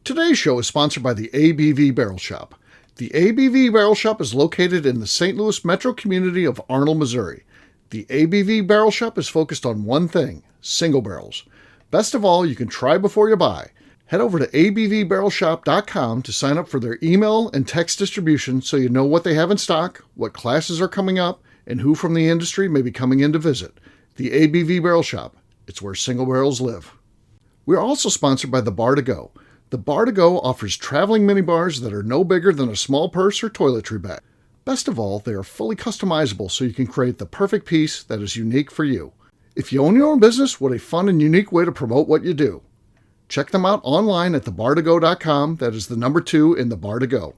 Today's show is sponsored by the ABV Barrel Shop. The ABV Barrel Shop is located in the St. Louis metro community of Arnold, Missouri. The ABV Barrel Shop is focused on one thing, single barrels. Best of all, you can try before you buy. Head over to abvbarrelshop.com to sign up for their email and text distribution so you know what they have in stock, what classes are coming up, and who from the industry may be coming in to visit. The ABV Barrel Shop. It's where single barrels live. We are also sponsored by the Bar to Go. The Bar to Go offers traveling minibars that are no bigger than a small purse or toiletry bag. Best of all, they are fully customizable so you can create the perfect piece that is unique for you. If you own your own business, what a fun and unique way to promote what you do. Check them out online at thebartogo.com. That is the number 2 in the Bar to Go.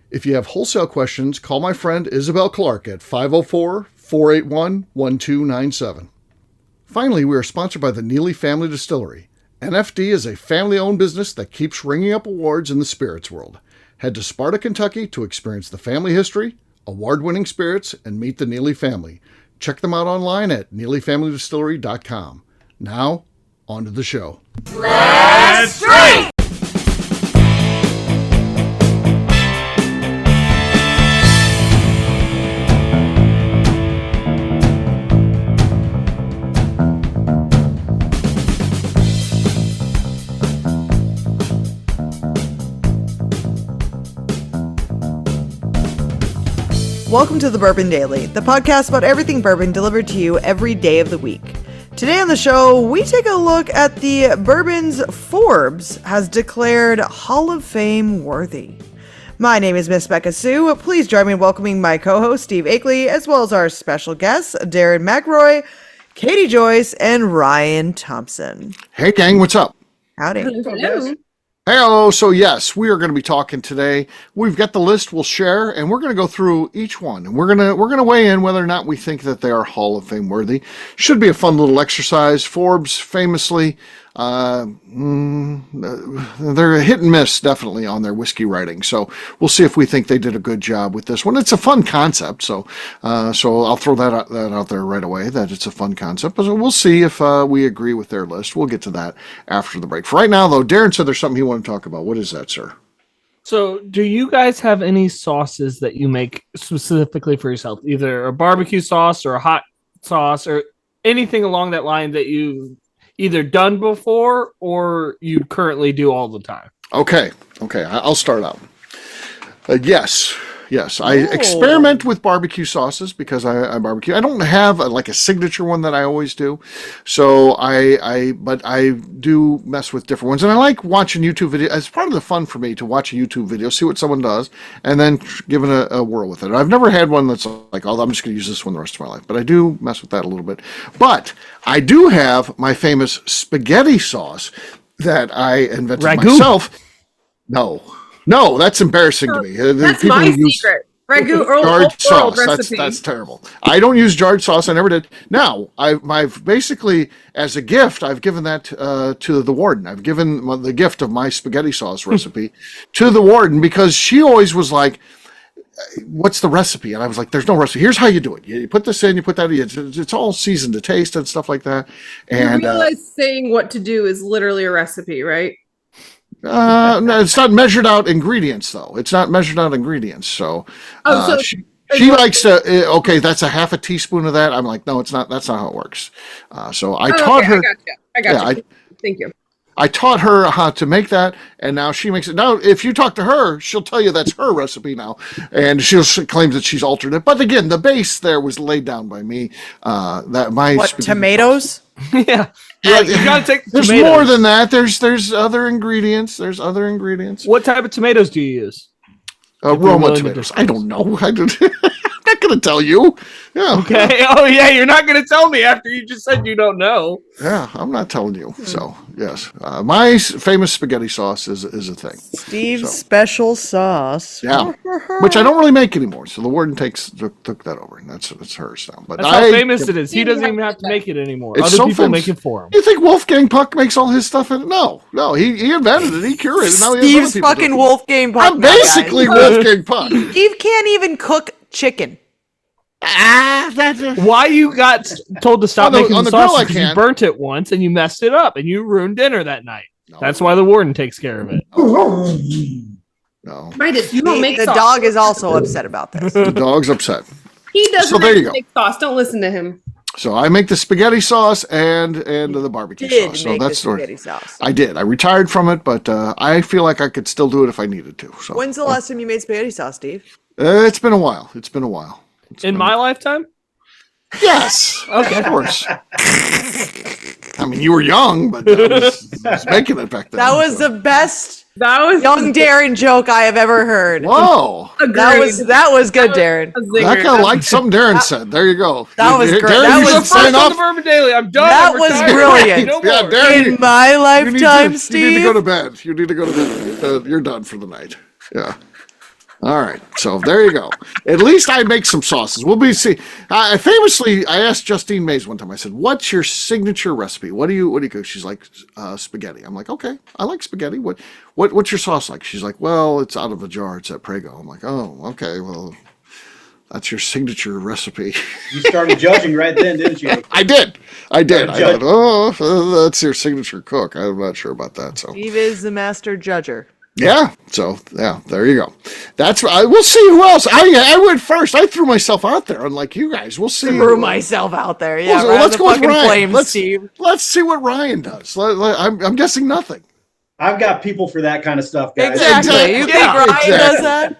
If you have wholesale questions, call my friend Isabel Clark at 504-481-1297. Finally, we are sponsored by the Neely Family Distillery. NFD is a family-owned business that keeps ringing up awards in the spirits world. Head to Sparta, Kentucky to experience the family history, award-winning spirits, and meet the Neely family. Check them out online at neelyfamilydistillery.com. Now, on to the show. Let's drink! Welcome to the Bourbon Daily, the podcast about everything bourbon delivered to you every day of the week. Today on the show, we take a look at the bourbons Forbes has declared Hall of Fame worthy. My name is Miss Beka Sue. Please join me in welcoming my co-host Steve Akeley, as well as our special guests, Darren McElroy, Katie Joyce, and Ryan Thompson. Hey gang, what's up? Howdy. Hello. Hello. So yes, we are going to be talking today. We've got the list we'll share, and we're going to go through each one, and we're going to weigh in whether or not we think that they are Hall of Fame worthy. Should be a fun little exercise. Forbes famously, they're a hit and miss definitely on their whiskey writing. So we'll see if we think they did a good job with this one. It's a fun concept, so I'll throw that out there right away. That it's a fun concept. But we'll see if we agree with their list. We'll get to that after the break. For right now, though, Darren said there's something he wanted to talk about. What is that, sir? So, do you guys have any sauces that you make specifically for yourself? Either a barbecue sauce or a hot sauce or anything along that line that you've either done before or you currently do all the time? Okay. I'll start out. Yes. I experiment with barbecue sauces because I barbecue. I don't have a signature one that I always do. So but I do mess with different ones. And I like watching YouTube videos. It's part of the fun for me to watch a YouTube video, see what someone does, and then give it a whirl with it. I've never had one that's like, oh, I'm just going to use this one the rest of my life. But I do mess with that a little bit. But I do have my famous spaghetti sauce that I invented myself. No, that's embarrassing to me. That's my secret. Ragu jarred sauce. Recipe. That's terrible. I don't use jarred sauce. I never did. Now, I've basically, as a gift, I've given that to the warden. I've given the gift of my spaghetti sauce recipe to the warden because she always was like, what's the recipe? And I was like, there's no recipe. Here's how you do it. You put this in, you put that in. It's all seasoned to taste and stuff like that. And you realize saying what to do is literally a recipe, right? No, it's not measured out ingredients, though. It's not measured out ingredients. So, she likes to, okay, that's a half a teaspoon of that. I'm like, no, it's not. That's not how it works. So I taught her. I got you. Thank you. I taught her how to make that, and now she makes it. Now, if you talk to her, she'll tell you that's her recipe now, and she claims that she's altered it. But again, the base there was laid down by me. Tomatoes? Yeah, you gotta take the There's tomatoes. more than that. There's other ingredients. What type of tomatoes do you use? Roma tomatoes. I don't know. I'm not going to tell you. Yeah. Okay. Oh, yeah. You're not going to tell me after you just said you don't know. Yeah, I'm not telling you. So, yes. My famous spaghetti sauce is a thing. Steve's special sauce. Yeah. Which I don't really make anymore. So the warden took that over. And that's hers now. But that's how famous it is. He doesn't even have to make it anymore. Other people famous. make it for him. You think Wolfgang Puck makes all his stuff in it? No. He invented it. He curated it. Now Steve's fucking Wolfgang Puck. I'm basically Wolfgang Puck. Steve can't even cook chicken. Why you got told to stop making the sauce because you burnt it once and you messed it up and you ruined dinner that night. That's why the warden takes care of it. No. Midas, you don't make The sauce. dog is also upset about this. The dog's upset. He doesn't So there you go. make sauce. Don't listen to him. So I make the spaghetti sauce and the barbecue sauce. So Make that's the spaghetti sauce. I did. I retired from it, but I feel like I could still do it if I needed to. So When's the last time you made spaghetti sauce, Steve? it's been a while. In my lifetime? Yes. Okay. Of course. I mean, you were young, but I was making it back then. That was the best That was young Darren joke I have ever heard. Whoa. That was good, Darren. Becca liked something Darren said. There you go. That was great. Darren, That you was should sign First on the off. Bourbon Daily. I'm done. That I'm was retired. brilliant. No Yeah, more. Darren, In my you need lifetime, to Steve. go to bed. You need to go to bed. You're done for the night. Yeah. All right. So there you go. At least I make some sauces. We'll be see. I asked Justine Mays one time. I said, "What's your signature recipe? What do you cook?" She's like, "Spaghetti." I'm like, "Okay, I like spaghetti. What's your sauce like?" She's like, "Well, it's out of a jar. It's at Prego." I'm like, "Oh, okay. Well, that's your signature recipe." You started judging right then, didn't you? I did. I Judge. thought, "Oh, that's your signature cook." I'm not sure about that. So. Steve is the master judger. Yeah. So there you go. We'll see who else. I went first. I threw myself out there, unlike you guys. We'll see. Threw myself out there. Yeah, Well, let's the go with fucking Ryan. flames, Steve. Let's see what Ryan does. I'm guessing nothing. I've got people for that kind of stuff, guys. Exactly. You think Ryan does that?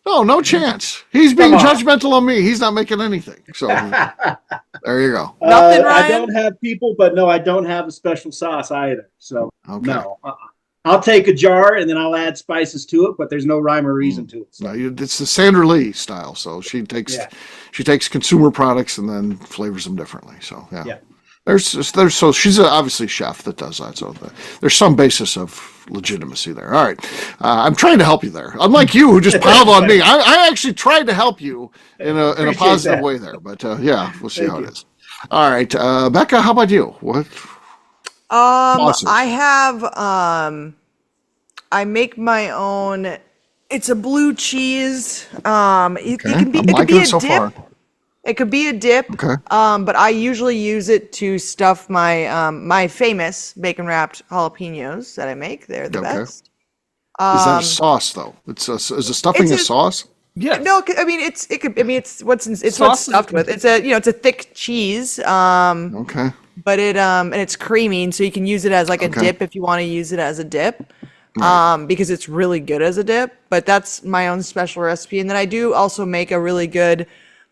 No chance. He's being Come on. judgmental on me. He's not making anything. So there you go. Nothing, I Ryan? don't have people, but no, I don't have a special sauce either. So Okay. no. I'll take a jar and then I'll add spices to it, but there's no rhyme or reason to it. So. No, it's the Sandra Lee style. So she takes consumer products and then flavors them differently. So Yeah. So she's obviously a chef that does that. So there's some basis of legitimacy there. All right, I'm trying to help you there. Unlike you, who just piled on me, I actually tried to help you in a Appreciate positive that. way there. But we'll see Thank how you. it is. All right, Becca, how about you? What? Sauces. I have I make my own. It's a blue cheese. It Okay. can be I'm it could liking be it a so dip. far. It could be a dip. Okay. But I usually use it to stuff my my famous bacon wrapped jalapenos that I make. They're the Okay. best. Is that a sauce though? Is the stuffing a it's a- sauce? Yes. No, I mean it's what's Sauce what's is stuffed with. It's a thick cheese. Okay. But and it's creamy, and so you can use it as like a Okay. dip if you want to use it as a dip. Right. Because it's really good as a dip. But that's my own special recipe, and then I do also make a really good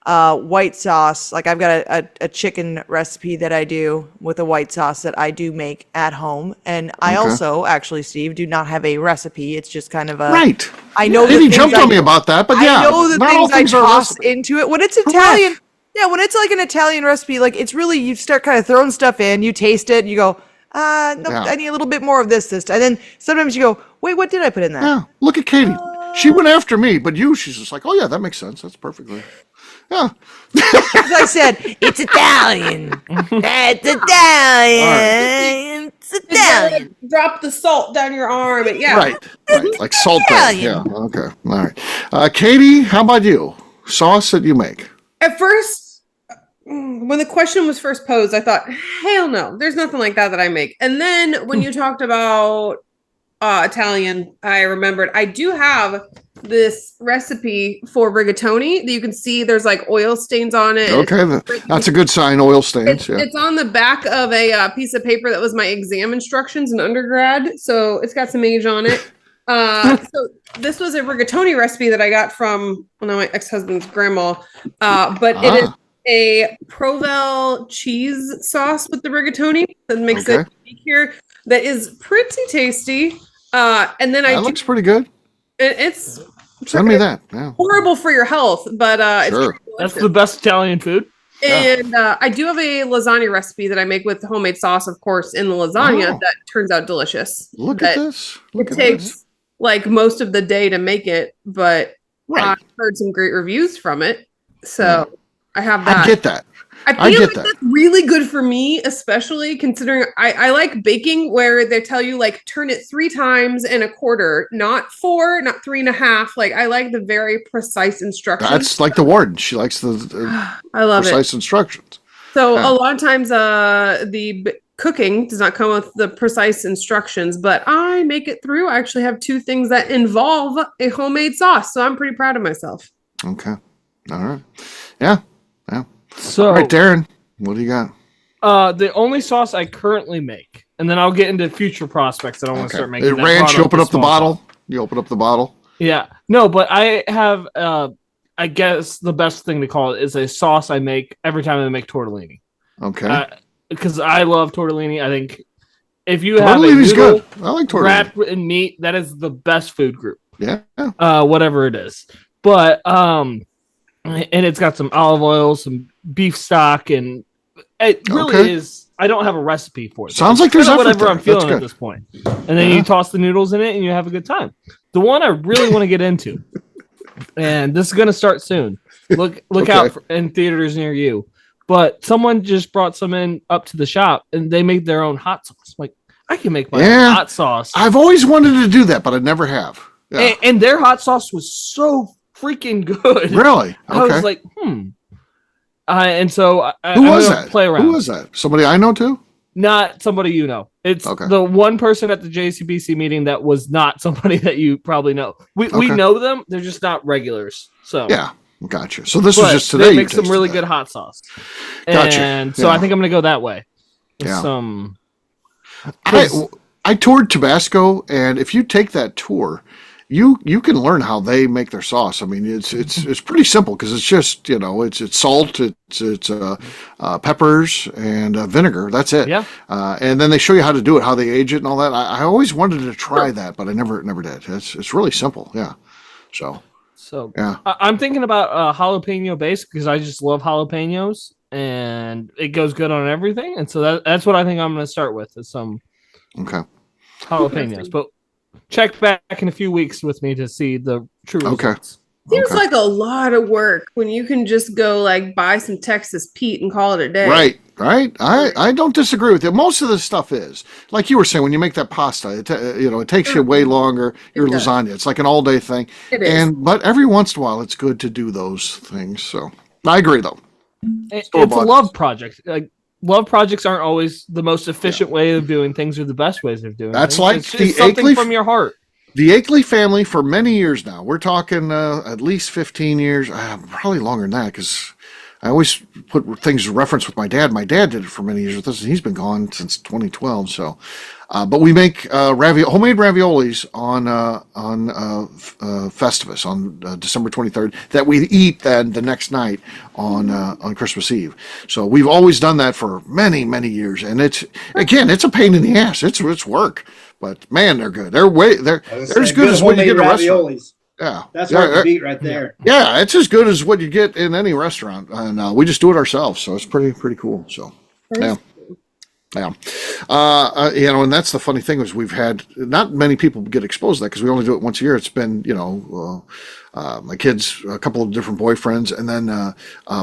white sauce. Like I've got a chicken recipe that I do with a white sauce that I do make at home, and I Okay. also actually, Steve, do not have a recipe. It's just kind of a Right. I know the Maybe things jumped I- on me about that, but yeah, I know the not all things I things are a toss recipe. into it. When it's Italian, yeah, when it's like an Italian recipe, like it's really, you start kind of throwing stuff in, you taste it, and you go, no, Yeah. I need a little bit more of this time. And then sometimes you go, wait, what did I put in that? Yeah, look at Katie. She went after me, but she's just like, oh yeah, that makes sense. That's perfectly. Yeah. As I said, it's Italian. It's Italian. It's Italian. Drop the salt down your arm. But yeah. Right. Like salt. Yeah. Italian. Okay. All right. Katie, how about you? Sauce that you make? At first, when the question was first posed, I thought, hell no, there's nothing like that I make. And then when you talked about Italian, I remembered I do have this recipe for rigatoni that you can see there's like oil stains on it. Okay, that's a good sign. Oil stains. Yeah. It's on the back of a piece of paper that was my exam instructions in undergrad. So it's got some age on it. So this was a rigatoni recipe that I got from my ex-husband's grandma. But it is a Provel cheese sauce with the rigatoni that makes it unique here. That is pretty tasty. And then that looks pretty good. It's Send me that. Yeah. horrible for your health, but Sure. it's That's the best Italian food. And I do have a lasagna recipe that I make with homemade sauce, of course, in the lasagna that turns out delicious. Look at this. Look It at takes this. like most of the day to make it, but Right. I've heard some great reviews from it. So I have that. I get that. I I feel get like that. that's really good for me, especially considering I like baking where they tell you like turn it 3 times and a quarter, not 4, not 3.5. Like I like the very precise instructions. That's like the warden. She likes the I love precise instructions. So Yeah. a lot of times the cooking, does not come with the precise instructions, but I make it through. I actually have 2 things that involve a homemade sauce, so I'm pretty proud of myself. Okay. All right. Yeah. So, all right, Darren, what do you got? The only sauce I currently make, and then I'll get into future prospects that I want to start making. Ranch, you open up the bottle. You open up the bottle. Yeah. No, but I have, I guess the best thing to call it is a sauce I make every time I make tortellini. Okay. Because I love tortellini. I think if you have a noodle good. I like tortellini. Wrapped in meat, that is the best food group. Yeah. Whatever it is. But, and it's got some olive oil, some beef stock, and it really is. I don't have a recipe for it. Sounds like there's whatever I'm feeling at this point. And then you toss the noodles in it and you have a good time. The one I really want to get into, and this is going to start soon. Look out in theaters near you. But someone just brought some up to the shop and they made their own hot sauce. Like, I can make my own hot sauce. I've always wanted to do that, but I never have. Yeah. And their hot sauce was so freaking good. Really? Okay. I was like, and so who was that? Play around. Who was that? Somebody I know too? Not somebody you know. It's the one person at the JCBC meeting that was not somebody that you probably know. We know them. They're just not regulars. So yeah, gotcha. So this was just today. They make some really good hot sauce. Gotcha. And so I think I'm going to go that way. Yeah. I toured Tabasco, and if you take that tour, you can learn how they make their sauce. I mean, it's pretty simple because it's just it's salt, it's peppers and vinegar. That's it. Yeah. And then they show you how to do it, how they age it, and all that. I always wanted to try that, but I never did. It's really simple. Yeah. So yeah. I'm thinking about jalapeno base because I just love jalapenos and it goes good on everything. And so that's what I think I'm going to start with is some jalapenos. But check back in a few weeks with me to see the true results. Seems like a lot of work when you can just go like buy some Texas Pete and call it a day. Right. I don't disagree with you. Most of this stuff is like you were saying when you make that pasta. It takes you way longer. Your lasagna, it's like an all day thing. It is. But every once in a while, it's good to do those things. So I agree, though. It's a love project. Like love projects aren't always the most efficient way of doing things or the best ways of doing. That's things. like it's something from your heart. The Akeley family for many years now. We're talking at least 15 years, probably longer than that, because I always put things in reference with my dad. My dad did it for many years with us, and he's been gone since 2012. So, but we make homemade raviolis on Festivus on December 23rd that we eat then the next night on Christmas Eve. So we've always done that for many years, and it's a pain in the ass. It's work. But man, they're good. They're as good as what you get in a restaurant. Yeah, that's hard to beat right there. Yeah, it's as good as what you get in any restaurant, and we just do it ourselves, so it's pretty cool. So, yeah. And that's the funny thing is we've had not many people get exposed to that because we only do it once a year. It's been my kids, a couple of different boyfriends, and then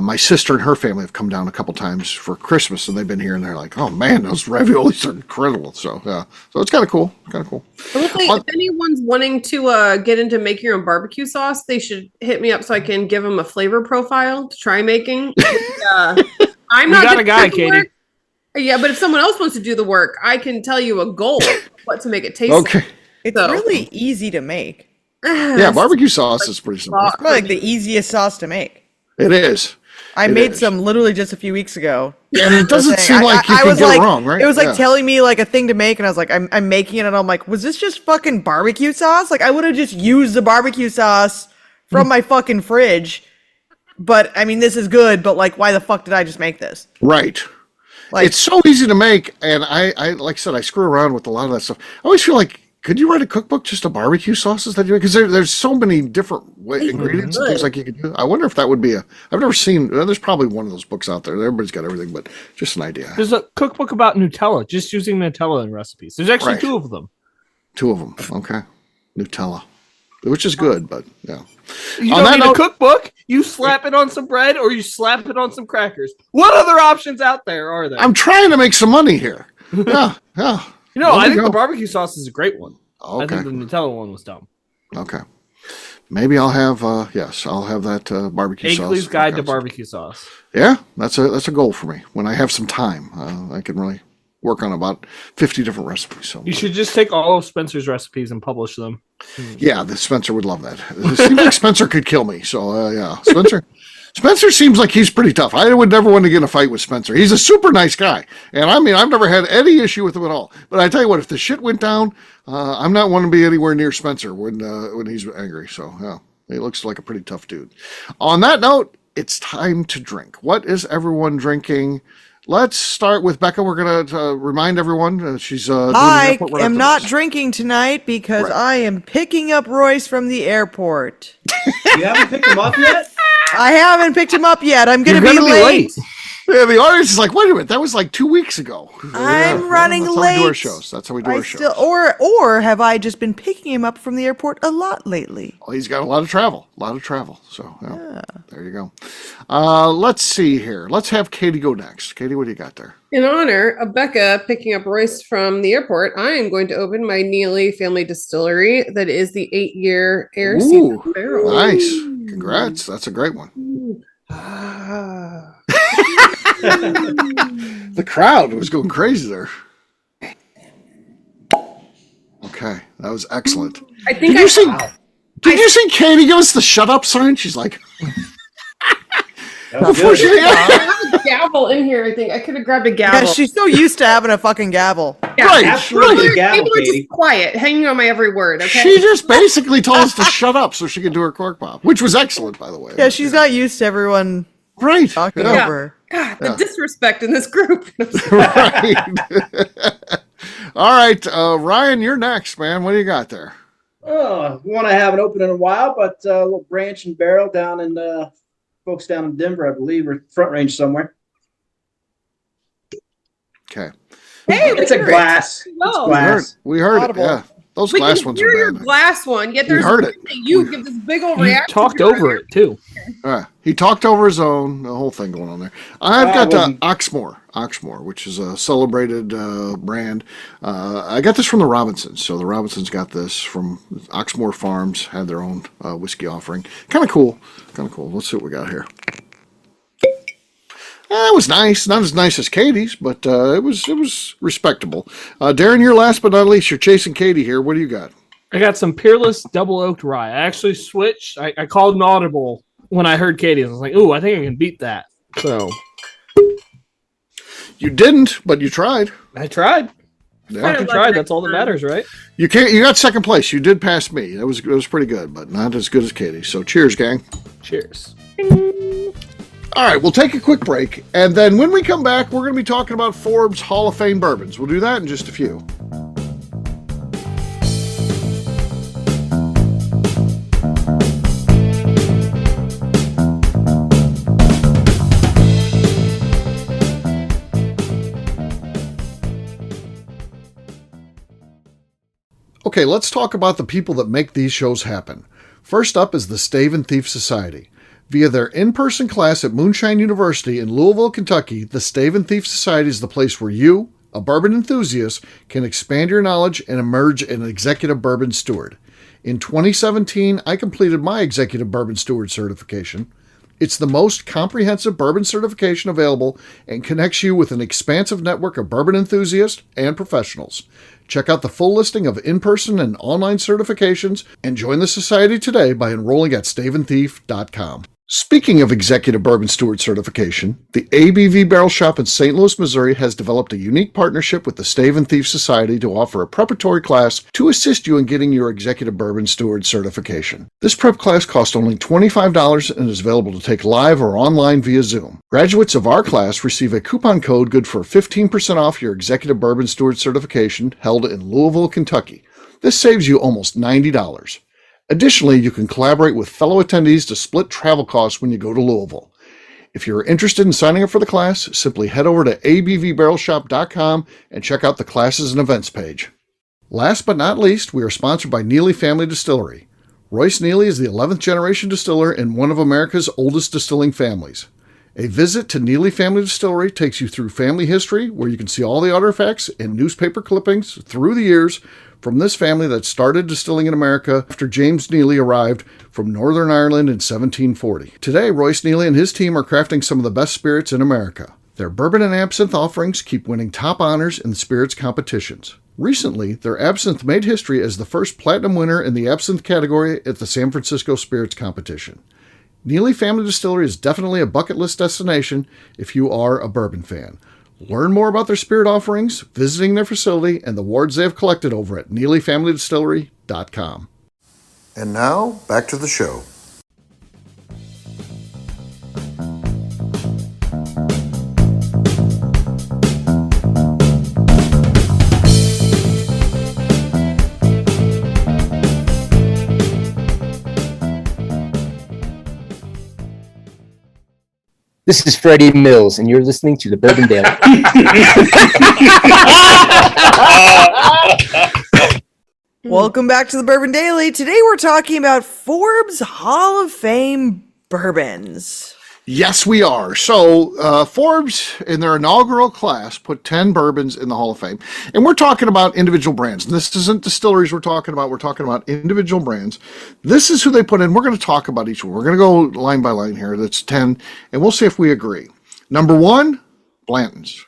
my sister and her family have come down a couple times for Christmas, and they've been here, and they're like, "Oh man, those raviolis are incredible!" So yeah, so it's kind of cool. If anyone's wanting to get into making your own barbecue sauce, they should hit me up so I can give them a flavor profile to try making. I'm not got a guy, Katie. Yeah, but if someone else wants to do the work, I can tell you a goal what to make it taste. Okay, it's really easy to make. Yeah, barbecue sauce is pretty simple. It's probably like the easiest sauce to make. It is. I made some literally just a few weeks ago. And it doesn't seem like you can get it wrong, right? It was like telling me like a thing to make, and I was like, I'm making it, and I'm like, was this just fucking barbecue sauce? Like I would have just used the barbecue sauce from my fucking fridge. But I mean, this is good, but like, why the fuck did I just make this? Right. Like, it's so easy to make, and I like I said, I screw around with a lot of that stuff. I always feel like, could you write a cookbook just of barbecue sauces that you make? Because there's so many different ingredients and things like you could do. I wonder if that would be I've never seen. There's probably one of those books out there. Everybody's got everything, but just an idea. There's a cookbook about Nutella, just using Nutella in recipes. There's actually 2 of them. 2 of them. Okay, Nutella, which is good, but yeah. You don't need a cookbook. You slap it on some bread or you slap it on some crackers. What other options out there are there? I'm trying to make some money here. Yeah. I think the barbecue sauce is a great one. Okay. I think the Nutella one was dumb. Okay. Maybe I'll have I'll have that barbecue sauce. Akeley's Guide to Barbecue Sauce. Yeah, that's a goal for me. When I have some time, I can really work on about 50 different recipes. So You should just take all of Spencer's recipes and publish them. yeah, Spencer would love that. It seems like Spencer could kill me. So yeah, Spencer seems like he's pretty tough. I would never want to get in a fight with Spencer. He's a super nice guy. And I mean, I've never had any issue with him at all. But I tell you what, if the shit went down, I'm not wanting to be anywhere near Spencer when he's angry. So yeah, he looks like a pretty tough dude. On that note, it's time to drink. What is everyone drinking? Let's start with Beka. We're going to remind everyone she's doing the I airport right am after not this. drinking tonight because Right. I am picking up Royce from the airport. You haven't picked him up yet? I haven't picked him up yet. I'm going to You're be gonna late. Yeah, the audience is like, wait a minute, that was like 2 weeks ago. I'm running that's late. How we do our shows. That's how we do our shows. Or have I just been picking him up from the airport a lot lately? Well, he's got a lot of travel. So yeah. There you go. Let's see here. Let's have Katie go next. Katie, what do you got there? In honor of Beka picking up Royce from the airport, I am going to open my Neely family distillery. That is the 8-year air season Ooh, barrel. nice. Congrats. That's a great one. Ah. The crowd was going crazy there. Okay, that was excellent. I think Did you see Katie give us the shut up sign? She's like, That was before good. she, I have a gavel in here. I think I could have grabbed a gavel. Yeah, she's so used to having a fucking gavel. Yeah, right, Absolutely, right. gavel, People are Katie. just quiet, hanging on my every word. Okay. She just basically told us to shut up so she could do her cork pop, which was excellent, by the way. Yeah, she's not used to everyone right. talking Yeah. over her. God, the disrespect in this group. Right. All right, Ryan, you're next, man. What do you got there? Oh, one I haven't opened in a while, but a little branch and barrel down in folks down in Denver, I believe, or Front Range somewhere. Okay. Hey, It's a glass. It's No. glass. We heard it. Audible. Yeah. Those We glass can ones hear are your bad. glass one, yet We there's heard it. you give this big old You reaction. talked to your- over it too. He talked over his own, the whole thing going on there. I've I got wasn't- Oxmoor, which is a celebrated brand. I got this from the Robinsons. So the Robinsons got this from Oxmoor Farms, had their own whiskey offering. Kind of cool. Let's see what we got here. It was nice. Not as nice as Katie's, but it was respectable. Darren, you're last but not least. You're chasing Katie here. What do you got? I got some Peerless Double Oaked Rye. I actually switched. I called an audible when I heard Katie's. I was like, ooh, I think I can beat that. So You didn't, but you tried. I tried. Yeah. Fucking tried. That's all that matters, right? You got second place. You did pass me. It was pretty good, but not as good as Katie. So cheers, gang. Cheers. All right, we'll take a quick break, and then when we come back, we're going to be talking about Forbes Hall of Fame bourbons. We'll do that in just a few. Okay, let's talk about the people that make these shows happen. First up is the Stave and Thief Society. Via their in-person class at Moonshine University in Louisville, Kentucky, the Stave and Thief Society is the place where you, a bourbon enthusiast, can expand your knowledge and emerge an executive bourbon steward. In 2017, I completed my executive bourbon steward certification. It's the most comprehensive bourbon certification available and connects you with an expansive network of bourbon enthusiasts and professionals. Check out the full listing of in-person and online certifications and join the society today by enrolling at staveandthief.com. Speaking of executive bourbon steward certification, the ABV Barrel Shop in St. Louis, Missouri has developed a unique partnership with the Stave and Thief Society to offer a preparatory class to assist you in getting your executive bourbon steward certification. This prep class costs only $25 and is available to take live or online via Zoom. Graduates of our class receive a coupon code good for 15% off your executive bourbon steward certification held in Louisville, Kentucky. This saves you almost $90. Additionally, you can collaborate with fellow attendees to split travel costs when you go to Louisville. If you're interested in signing up for the class, simply head over to abvbarrelshop.com and check out the classes and events page. Last but not least, we are sponsored by Neely Family Distillery. Royce Neely is the 11th generation distiller in one of America's oldest distilling families. A visit to Neely Family Distillery takes you through family history, where you can see all the artifacts and newspaper clippings through the years from this family that started distilling in America after James Neely arrived from Northern Ireland in 1740. Today, Royce Neely and his team are crafting some of the best spirits in America. Their bourbon and absinthe offerings keep winning top honors in the spirits competitions. Recently, their absinthe made history as the first platinum winner in the absinthe category at the San Francisco Spirits Competition. Neely Family Distillery is definitely a bucket list destination if you are a bourbon fan. Learn more about their spirit offerings, visiting their facility, and the awards they have collected over at NeelyFamilyDistillery.com. And now, back to the show. This is Freddie Mills, and you're listening to the Bourbon Daily. Welcome back to the Bourbon Daily. Today we're talking about Forbes Hall of Fame bourbons. Yes, we are. So, Forbes, in their inaugural class, put 10 bourbons in the Hall of Fame. And we're talking about individual brands. And this isn't distilleries we're talking about. We're talking about individual brands. This is who they put in. We're going to talk about each one. We're going to go line by line here. That's 10. And we'll see if we agree. Number 1, Blanton's.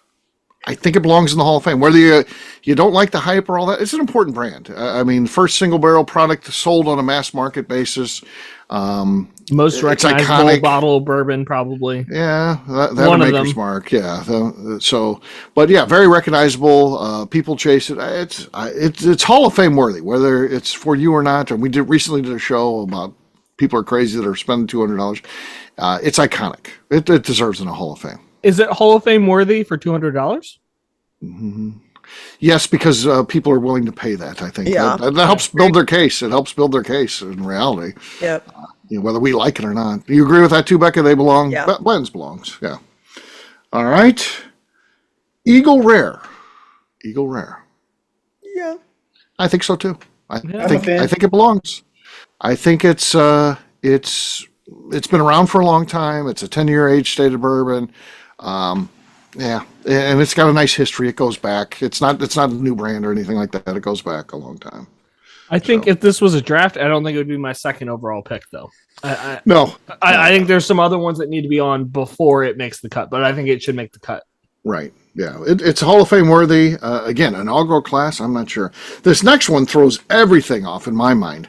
I think it belongs in the Hall of Fame. Whether you don't like the hype or all that, it's an important brand. I mean, first single barrel product sold on a mass market basis. Most recognizable bottle of bourbon, probably. Yeah, that one a Maker's Mark. Yeah, so, but yeah, very recognizable. People chase it. It's Hall of Fame worthy, whether it's for you or not. And we recently did a show about people are crazy that are spending $200. It's iconic. It deserves in a Hall of Fame. Is it Hall of Fame worthy for $200? Mm-hmm. Yes, because people are willing to pay that. I think yeah. that helps build their case. It helps build their case in reality. Yep. Whether we like it or not. Do you agree with that too, Beka? They belong. Yeah. Blends belongs. Yeah. All right. Eagle Rare. Yeah. I think so too. I think it belongs. I think it's been around for a long time. It's a 10-year age stated bourbon. Yeah, and it's got a nice history. It goes back. It's not a new brand or anything like that. It goes back a long time. I think if this was a draft, I don't think it would be my second overall pick, though. No. I think there's some other ones that need to be on before it makes the cut, but I think it should make the cut. Right. Yeah. It's Hall of Fame worthy. Again, inaugural class. I'm not sure. This next one throws everything off in my mind.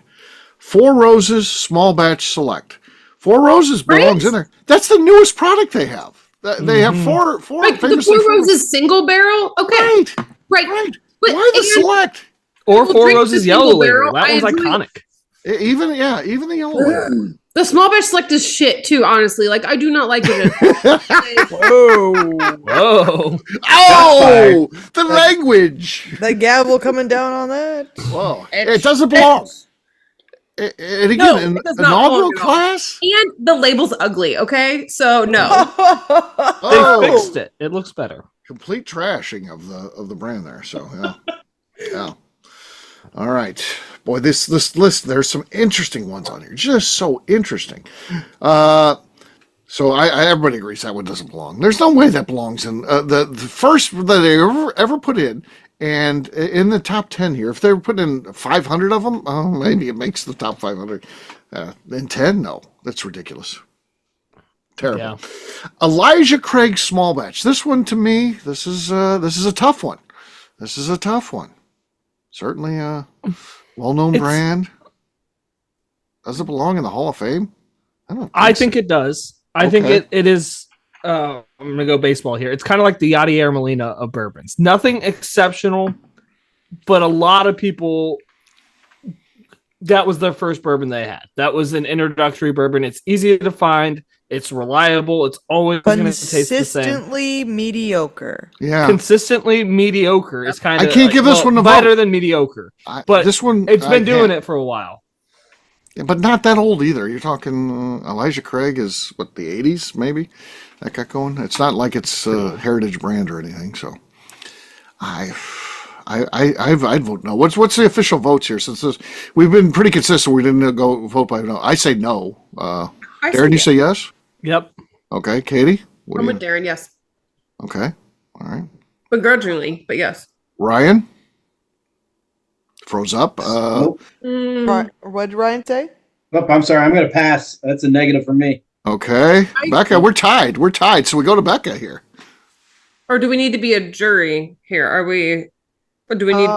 Four Roses Small Batch Select. Four Roses belongs in there. That's the newest product they have. They have four. Right, the Four Roses single barrel. Okay, right. But why the Select or Four Roses Yellow Label? That one's iconic. Even the yellow label. The small batch select is shit too. Honestly, like I do not like it. Whoa! Oh, the language. The gavel coming down on that. Whoa! It doesn't belong. And again, No, in it does not inaugural belong at all. class, And the label's ugly. Okay, so no. They fixed it. It looks better. Complete trashing of the brand there. So yeah. All right, boy, this list. There's some interesting ones on here. Just so interesting. So everybody agrees that one doesn't belong. There's no way that belongs in the first that they ever put in. And in the top 10 here, if they were putting in 500 of them, maybe it makes the top 500. In 10, no, that's ridiculous. Terrible. Yeah. Elijah Craig Small Batch. This one to me, this is a tough one. Certainly a well-known brand. Does it belong in the Hall of Fame? I think it does. I think it is. I'm going to go baseball here. It's kind of like the Yadier Molina of bourbons. Nothing exceptional, but a lot of people, that was their first bourbon they had. That was an introductory bourbon. It's easy to find. It's reliable. It's always going to taste the same. Consistently mediocre. Yeah. Consistently mediocre is kind of. I can't give this one a vote. Better than mediocre. But this one, it's been doing it for a while. Yeah, but not that old either. You're talking Elijah Craig is what, the 80s maybe? That got going. It's not like it's a heritage brand or anything. So, I'd vote no. What's the official votes here? Since we've been pretty consistent, we didn't go vote by no. I say no. Darren, you say yes? Yep. Okay, Katie. I'm with Darren. Yes. Okay. All right. Begrudgingly, but yes. Ryan froze up. Nope. What did Ryan say? Oh, I'm sorry. I'm going to pass. That's a negative for me. Okay, Beka, we're tied. So we go to Beka here. Or do we need to be a jury here? Or do we need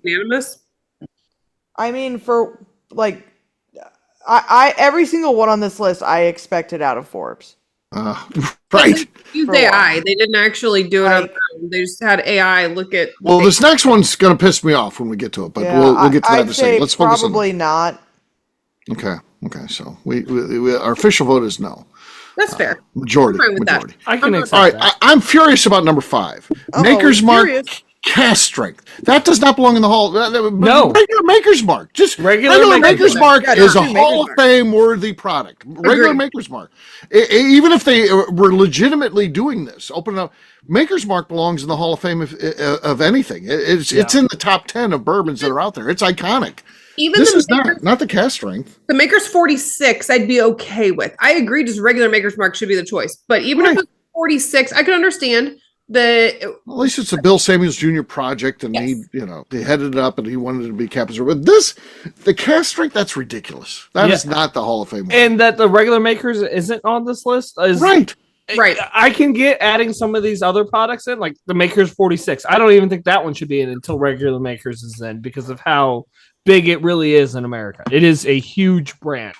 unanimous? I mean, for like, I every single one on this list I expected out of Forbes. Right. Used AI. They didn't actually do it on their own. They just had AI look at. Well, this next one's going to piss me off when we get to it, but we'll get to that in a second. Let's focus on probably not. Okay. So we our official vote is no. That's fair. Majority. That. I can accept All right. that. I'm furious about number 5. Maker's Mark cast strength. That does not belong in the hall. No. Regular Maker's Mark. Just regular Maker's Mark is a Hall of Fame worthy product. Regular Maker's Mark. Even if they were legitimately doing this, opening up, Maker's Mark belongs in the Hall of Fame of anything. It's in the top 10 of bourbons that are out there. It's iconic. Even this is not the cast strength. The Maker's 46, I'd be okay with. I agree, just regular Maker's Mark should be the choice. But even if it's 46, I could understand at least it's a Bill Samuels Jr. project, and they headed it up, and he wanted it to be capital. But the cast strength, that's ridiculous. That is not the Hall of Fame. And that the regular Makers isn't on this list is right. I can get adding some of these other products in, like the Maker's 46. I don't even think that one should be in until regular Makers is in because of how big it really is in America. It is a huge brand.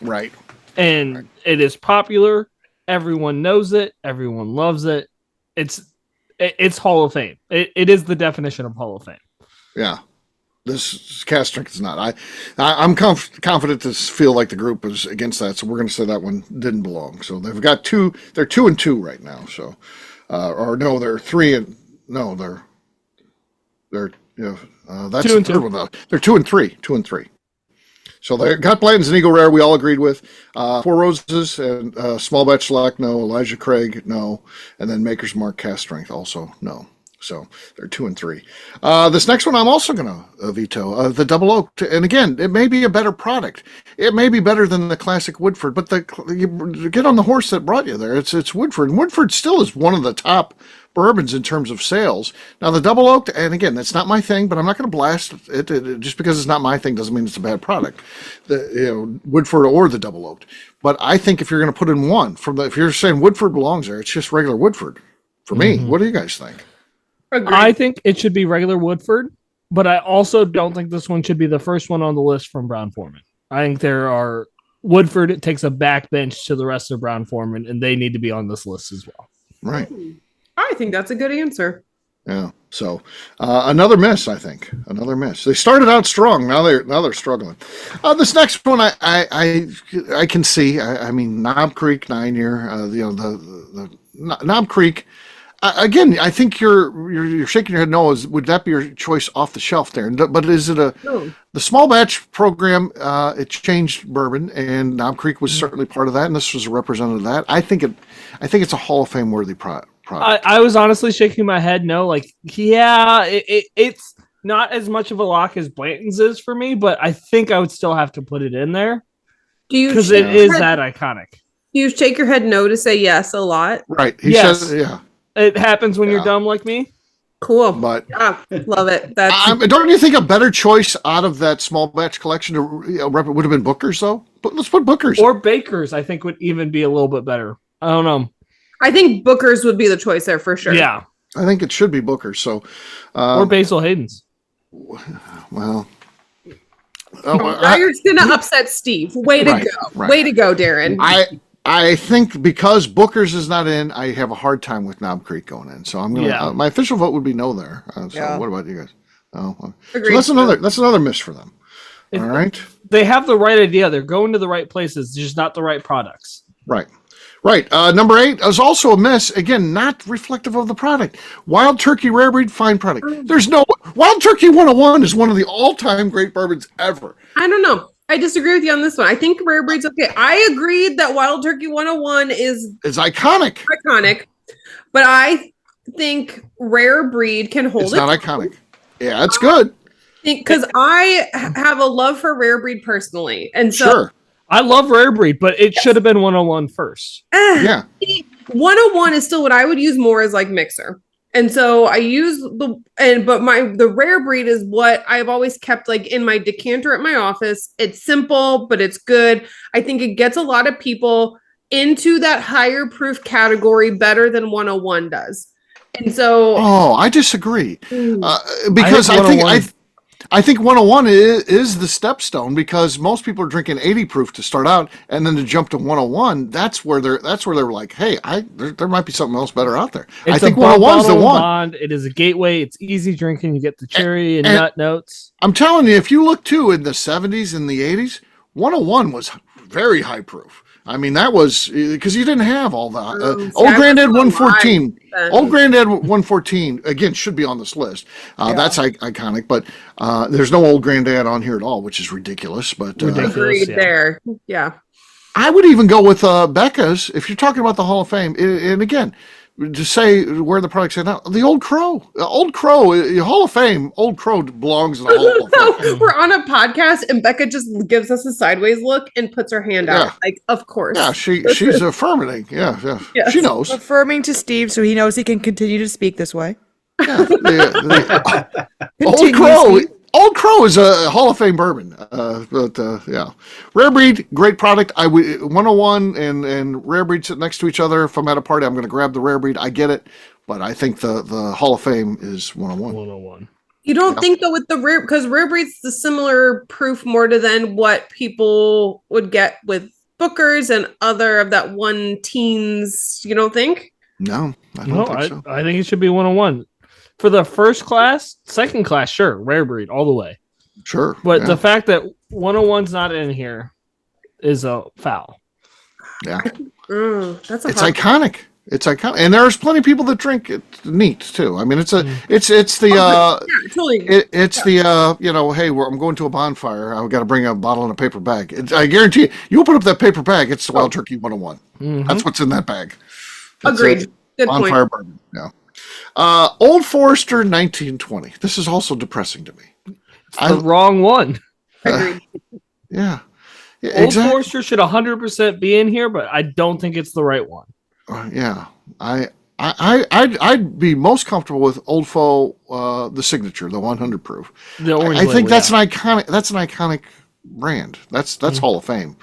Right. And it is popular. Everyone knows it. Everyone loves it. It's Hall of Fame. It is the definition of Hall of Fame. Yeah. This cast strength is not. I'm confident to feel like the group is against that, so we're going to say that one didn't belong. So they've got 2. They're 2-2 right now. So, or no, they're 3 and no, they're that's 2 and the 2. third one though. They're 2-3. 2-3. So they got Blanton's and Eagle Rare. We all agreed with. Four Roses and Small Batch Select, no. Elijah Craig, no. And then Maker's Mark Cast Strength, also no. So they're 2-3. This next one I'm also going to veto, the Double Oak. And again, it may be a better product. It may be better than the classic Woodford, but you get on the horse that brought you there. It's Woodford. And Woodford still is one of the top bourbons in terms of sales. Now the Double Oaked, and again, that's not my thing, but I'm not going to blast it. Just because it's not my thing doesn't mean it's a bad product. Woodford or the Double Oaked. But I think if you're going to put in one, if you're saying Woodford belongs there, it's just regular Woodford. For me, what do you guys think? Agreed. I think it should be regular Woodford, but I also don't think this one should be the first one on the list from Brown Forman. I think there are Woodford. It takes a backbench to the rest of Brown Forman, and they need to be on this list as well. Right. I think that's a good answer. Yeah. So another miss, I think. Another miss. They started out strong. Now they're struggling. This next one, I can see. I mean, Knob Creek 9-year. The Knob Creek. Again, I think you're shaking your head no. Would that be your choice off the shelf there? But is it the small batch program? It changed bourbon, and Knob Creek was certainly part of that, and this was a representative of that. I think it's a Hall of Fame worthy product. I was honestly shaking my head no. Like, yeah, it's not as much of a lock as Blanton's is for me, but I think I would still have to put it in there because it is that iconic. Do you shake your head no to say yes a lot? Right. He says, yeah. It happens when you're dumb like me. Cool. But love it. Don't you think a better choice out of that small batch collection would have been Booker's though? But let's put Booker's or Baker's. I think would even be a little bit better. I don't know. I think Booker's would be the choice there for sure. Yeah, I think it should be Booker's. So or Basil Hayden's. Well. Now you're gonna upset Steve. Way to go. Right. Way to go, Darren. I think because Booker's is not in, I have a hard time with Knob Creek going in. So I'm gonna. My official vote would be no there. What about you guys? Oh, so that's another miss for them. All right. They have the right idea. They're going to the right places, just not the right products. Right. Number 8 is also a miss. Again, not reflective of the product. Wild Turkey Rare Breed Fine Product. There's no Wild Turkey 101 is one of the all-time great bourbons ever. I don't know. I disagree with you on this one. I think Rare Breed's okay. I agreed that Wild Turkey 101 is iconic. Iconic. But I think Rare Breed can hold it. It's not iconic. Yeah, it's good. Because I have a love for Rare Breed personally. And so sure. I love Rare Breed, but it should have been 101 first. Yeah. 101 is still what I would use more as like mixer. And so I use the Rare Breed is what I've always kept like in my decanter at my office. It's simple, but it's good. I think it gets a lot of people into that higher proof category better than 101 does. And so Oh, I disagree. Because I think 101 is the stepstone, because most people are drinking 80 proof to start out, and then to jump to 101, that's where they're like, hey, there might be something else better out there. It's I think a 101 is the one. bond. It is a gateway. It's easy drinking. You get the cherry and nut notes. I'm telling you, if you look too in the 70s and the 80s, 101 was very high proof. I mean, that was because you didn't have all that. Old Granddad 114. Old Granddad 114, again, should be on this list. That's iconic, but there's no Old Granddad on here at all, which is ridiculous. But agreed there. Yeah. I would even go with Beka's, if you're talking about the Hall of Fame. And again, to say where the product's at now, the Old Crow. Hall of Fame, Old Crow belongs in the Hall of Fame. We're on a podcast and Beka just gives us a sideways look and puts her hand out. Like, of course. Yeah, she's affirming. Yeah. Yes. She knows. Affirming to Steve so he knows he can continue to speak this way. Yeah, Old Crow is a Hall of Fame bourbon, Rare Breed, great product. 101 and Rare Breed sit next to each other. If I'm at a party, I'm going to grab the Rare Breed. I get it, but I think the Hall of Fame is 101. 101. You don't think though with the Rare, because Rare Breed's the similar proof more to than what people would get with Booker's and other of that one teens. You don't think? No, I don't think so. I think it should be 101. For the first class, second class, sure, Rare Breed all the way. Sure. But the fact that 101's not in here is a foul. Yeah. That's it's iconic. It's iconic. And there's plenty of people that drink it neat too. I mean, it's the hey, I'm going to a bonfire. I've got to bring a bottle in a paper bag. I guarantee you open up that paper bag, it's the Wild Turkey 101. Mm-hmm. That's what's in that bag. Agreed. Good bonfire point. bourbon. Yeah. Old Forester 1920. This is also depressing to me. It's the wrong one. Agreed. Yeah. Old Forester should 100% be in here, but I don't think it's the right one. Yeah. I'd be most comfortable with Old Fo, the signature, the 100 proof. The orange I think label, that's an iconic brand. That's Hall of Fame.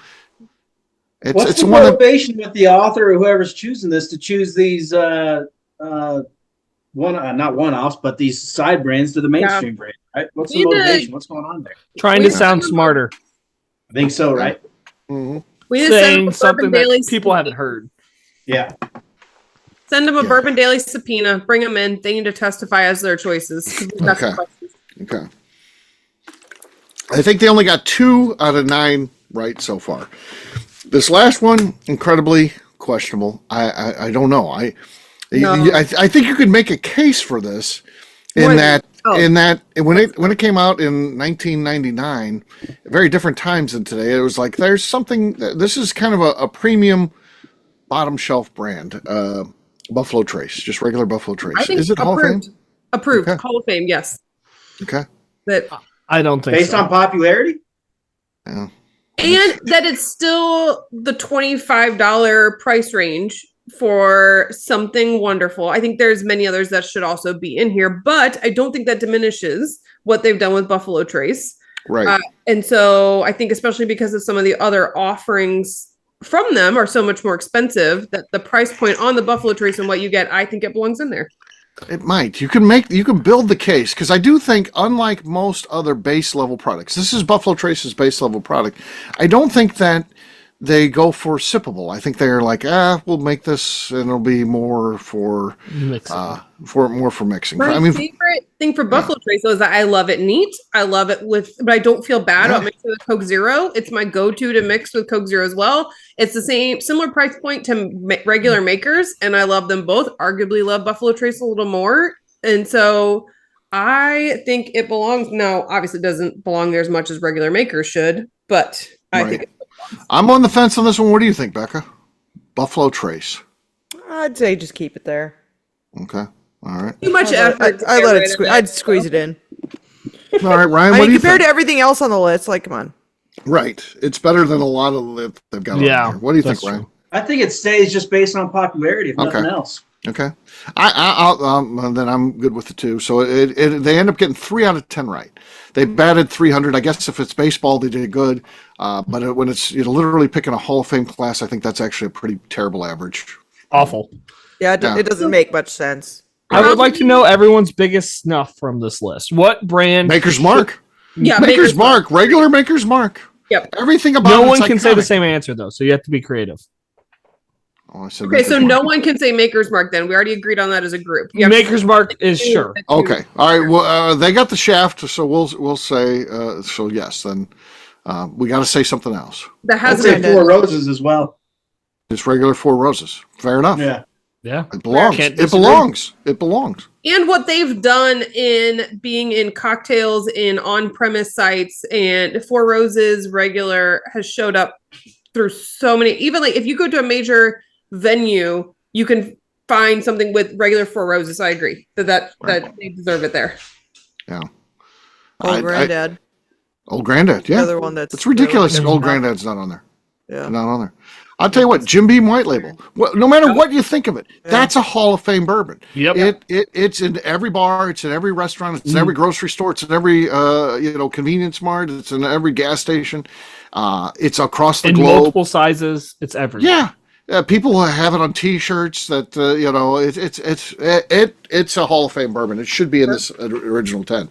What's the motivation with the author or whoever's choosing this to choose these not one-offs, but these side brands to the mainstream brand, right? What's the motivation? What's going on there? Trying to sound smarter. I think so, right? Mm-hmm. We saying something that people haven't heard. Yeah. Send them a Bourbon Daily subpoena. Bring them in. They need to testify as their choices. Okay. I think they only got 2 out of 9 right so far. This last one, incredibly questionable. I don't know. I think you could make a case for this when it came out in 1999, very different times than today. It was like there's something. This is kind of a premium bottom shelf brand, Buffalo Trace, just regular Buffalo Trace. Is it Hall of Fame? Approved. Okay. Hall of Fame, yes. Okay. But I don't think based on popularity. Yeah. And that it's still the $25 price range for something wonderful. I think there's many others that should also be in here, but I don't think that diminishes what they've done with Buffalo Trace. Right. And so I think especially because of some of the other offerings from them are so much more expensive that the price point on the Buffalo Trace and what you get, I think it belongs in there. It might. You can build the case, because I do think, unlike most other base level products, this is Buffalo Trace's base level product. I don't think that they go for sippable. I think they're like, we'll make this and it'll be more for mixing. My favorite thing for Buffalo Trace is that I love it neat. I love it but I don't feel bad about mixing with Coke Zero. It's my go-to to mix with Coke Zero as well. It's the similar price point to regular makers, and I love them both. Arguably love Buffalo Trace a little more. And so I think it belongs. Now, obviously it doesn't belong there as much as regular makers should, but I think I'm on the fence on this one. What do you think, Beka? Buffalo Trace. I'd say just keep it there. Okay. All right. Too much effort. I let it I'd squeeze it in. All right, Ryan, what do you think? Compared to everything else on the list, like, come on. Right. It's better than a lot of that they've got on here. What do you think, Ryan? I think it stays just based on popularity, if nothing else. Okay. Then I'm good with the 2. So they end up getting 3 out of 10 right. They batted 300. I guess if it's baseball, they did good. But when it's literally picking a Hall of Fame class, I think that's actually a pretty terrible average. Awful. Yeah, it doesn't make much sense. I would like to know everyone's biggest snuff from this list. What brand? Maker's Mark. Yeah, Maker's Mark. Regular Maker's Mark. Yep. Everything about No it's one can say the iconic. same answer though, so you have to be creative. Oh, I said Okay, Maker's so Mark. no one can say Maker's Mark then. We already agreed on that as a group. You have to- Maker's Mark is sure. Okay. All right. Well, they got the shaft, so we'll say so. Yes. Then we got to say something else. That I'd has say been. Four Roses as well. It's regular Four Roses. Fair enough. Yeah. Yeah. It belongs. Can't It disagree. belongs. It belongs. And what they've done in being in cocktails in on-premise sites, and Four Roses regular has showed up through so many. Even like if you go to a major venue, you can find something with regular Four Roses. So I agree that they deserve it there. Yeah. Old Granddad. Old Granddad. The Yeah. other one that's It's ridiculous. really Old not- Granddad's not on there. Yeah. Not on there. I'll tell you what, Jim Beam White Label. Well, no matter what you think of it, that's a Hall of Fame bourbon. Yep. It's in every bar, it's in every restaurant, it's in every grocery store, it's in every convenience mart, it's in every gas station. It's across the In globe. multiple sizes, it's everywhere. Yeah. People have it on T-shirts. That it's a Hall of Fame bourbon. It should be in this original 10.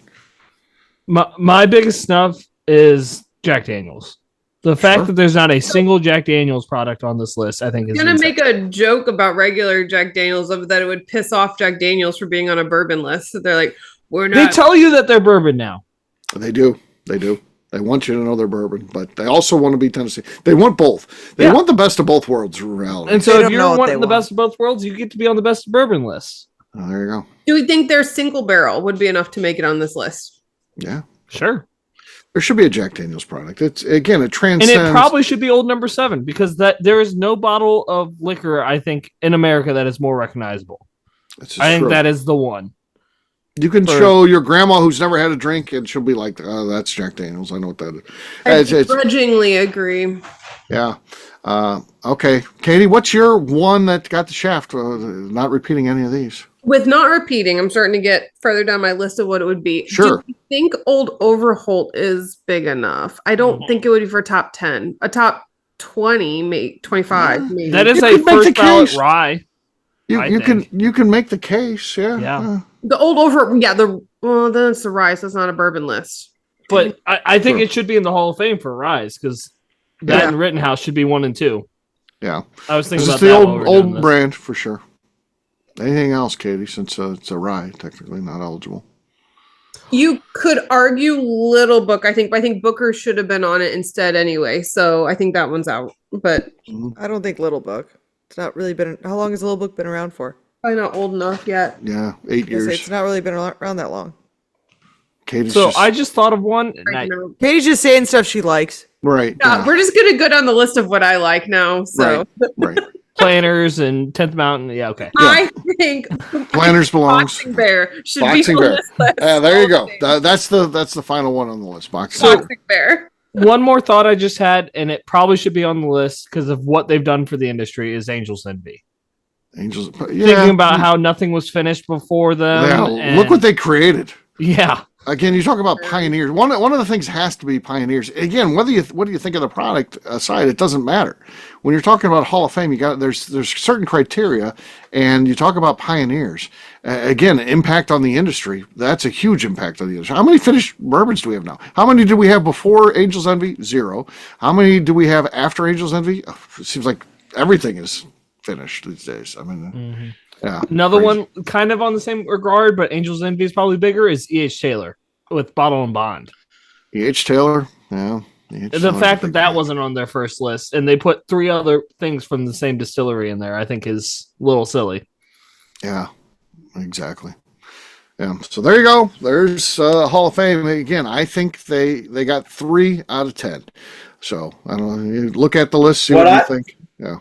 My biggest snuff is Jack Daniels. The fact that there's not a single Jack Daniels product on this list, I think, is I'm gonna insane. make a joke about regular Jack Daniels of that it would piss off Jack Daniels for being on a bourbon list. So they're like, we're They not. tell you that they're bourbon now. They do. They want you to know they're bourbon, but they also want to be Tennessee. They want both. They Yeah. want the best of both worlds. In reality. And They so if don't know you're what wanting they the want. best of both worlds, you get to be on the best of bourbon list. Oh, there you go. Do we think their single barrel would be enough to make it on this list? Yeah. Sure. There should be a Jack Daniels product. It's again, it And transcends. it probably should be old number 7 because there is no bottle of liquor, I think, in America that is more recognizable. It's I think true. that is the one. You can for- show your grandma who's never had a drink, and she'll be like, "Oh, that's Jack Daniels. I know what that is." I It's grudgingly agree. yeah. Okay, Katie, what's your one that got the shaft? Not repeating any of these. With not repeating, I'm starting to get further down my list of what it would be. Sure. Do you think Old Overholt is big enough? I don't think it would be for top 10. A top 20, maybe 25, maybe. That is You a could make the first ballot case. rye. I You think. can make the case. Yeah. Yeah. The Old then it's the rye, so it's not a bourbon list. But I think Sure. it should be in the Hall of Fame for Rise because that Yeah. and Rittenhouse should be 1 and 2. Yeah. I was thinking This about is the that while we were doing old this. brand for sure. Anything else, Katie? Since it's a rye, technically not eligible. You could argue Little Book, I think, but I think Booker should have been on it instead anyway. So I think that one's out. But I don't think Little Book. It's not really been. How long has Little Book been around for? probably not old enough yet. Yeah, 8 I was gonna say, years. It's not really been around that long. Katie's So just, I just thought of one. and Right I- now. Katie's just saying stuff she likes. right. Yeah, Yeah, we're just gonna go down the list of what I like now. So right. Planners and 10th Mountain. Yeah, okay. I think Planners belongs. Boxing Bear should Boxing be on Bear. this list. There you go. all the time. That's the final one on the list. Boxing. So- Bear. Boxing Bear. One more thought I just had, and it probably should be on the list because of what they've done for the industry, is Angels Envy. Angels. Thinking about how nothing was finished before them. Yeah, and- look what they created. Yeah. Again, you talk about pioneers. One of the things has to be pioneers. Again, what do you think of the product aside, it doesn't matter. When you're talking about Hall of Fame, there's certain criteria, and you talk about pioneers. Again, impact on the industry. That's a huge impact on the industry. How many finished bourbons do we have now? How many did we have before Angels Envy? 0. How many do we have after Angels Envy? It seems like everything is finished these days. I mean, yeah. Another crazy. one, kind of on the same regard, but Angels Envy is probably bigger, is E.H. Taylor with Bottle and Bond. E.H. Taylor. Yeah. E.H. The Taylor's fact a big that guy. wasn't on their first list and they put 3 other things from the same distillery in there, I think is a little silly. Yeah, exactly. Yeah, so there you go. There's Hall of Fame. Again, I think they got 3 out of 10. So I don't know. You look at the list, see what you think. Yeah.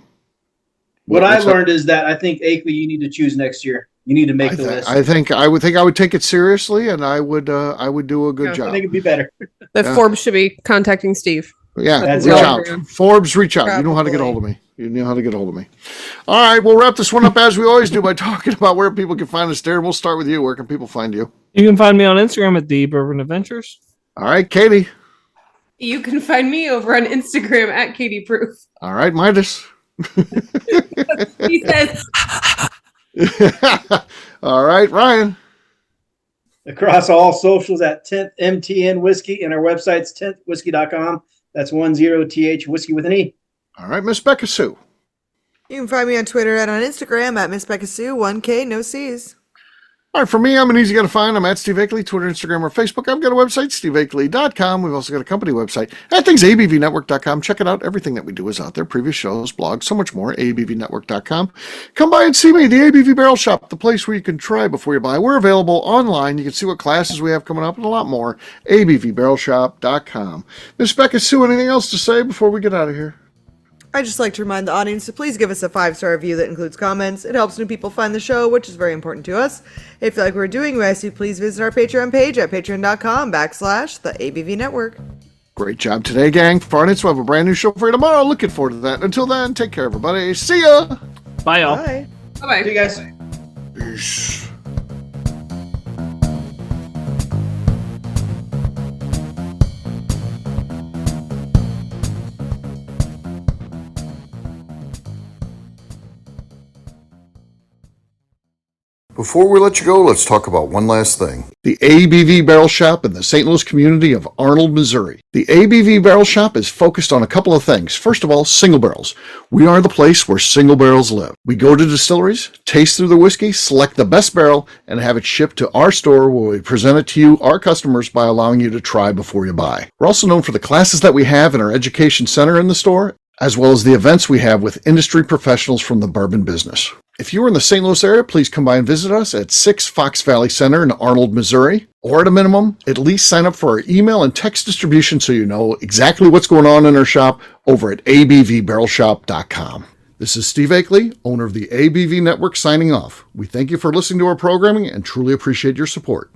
What I What's that? learned is that I think Akeley, you need to choose next year. You need to make the list. I think I would take it seriously, and I would do a good Yeah, I job. I think it'd be better. The Yeah. Forbes should be contacting Steve. Yeah, That's reach all. out. Forbes, reach out. You know how to get a hold of me. You know how to get a hold of me. All right, we'll wrap this one up as we always do by talking about where people can find us. Darren, we'll start with you. Where can people find you? You can find me on Instagram at the Bourbon Adventures. All right, Katie. You can find me over on Instagram at Katie Proof. All right, Midas. He says, All right, Ryan. Across all socials at 10th MTN Whiskey, and our website's 10thwhiskey.com. That's 10th whiskey with an E. All right, Miss Beka Sue. You can find me on Twitter and on Instagram at Miss Beka Sue, 1K, no C's. All right, for me, I'm an easy guy to find. I'm at Steve Akeley, Twitter, Instagram, or Facebook. I've got a website, steveakeley.com. We've also got a company website at thingsabvnetwork.com. Check it out. Everything that we do is out there. Previous shows, blogs, so much more. abvnetwork.com. Come by and see me, the ABV Barrel Shop, the place where you can try before you buy. We're available online. You can see what classes we have coming up and a lot more. abvbarrelshop.com. Miss Beka Sue, anything else to say before we get out of here? I'd just like to remind the audience to please give us a 5-star review that includes comments. It helps new people find the show, which is very important to us. If you like what we're doing, we ask you please visit our Patreon page at patreon.com/the ABV Network. Great job today, gang. For our audience, we'll have a brand new show for you tomorrow. Looking forward to that. Until then, take care, everybody. See ya. Bye, y'all. Bye. Bye-bye. See you guys. Peace. Before we let you go, let's talk about one last thing. The ABV Barrel Shop in the St. Louis community of Arnold, Missouri. The ABV Barrel Shop is focused on a couple of things. First of all, single barrels. We are the place where single barrels live. We go to distilleries, taste through the whiskey, select the best barrel, and have it shipped to our store where we present it to you, our customers, by allowing you to try before you buy. We're also known for the classes that we have in our education center in the store, as well as the events we have with industry professionals from the bourbon business. If you are in the St. Louis area, please come by and visit us at 6 Fox Valley Center in Arnold, Missouri. Or at a minimum, at least sign up for our email and text distribution so you know exactly what's going on in our shop over at abvbarrelshop.com. This is Steve Akeley, owner of the ABV Network, signing off. We thank you for listening to our programming and truly appreciate your support.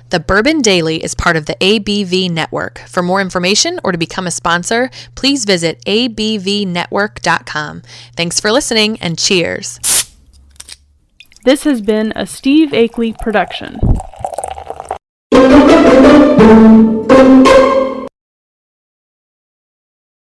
The Bourbon Daily is part of the ABV Network. For more information or to become a sponsor, please visit abvnetwork.com. Thanks for listening and cheers. This has been a Steve Akeley production.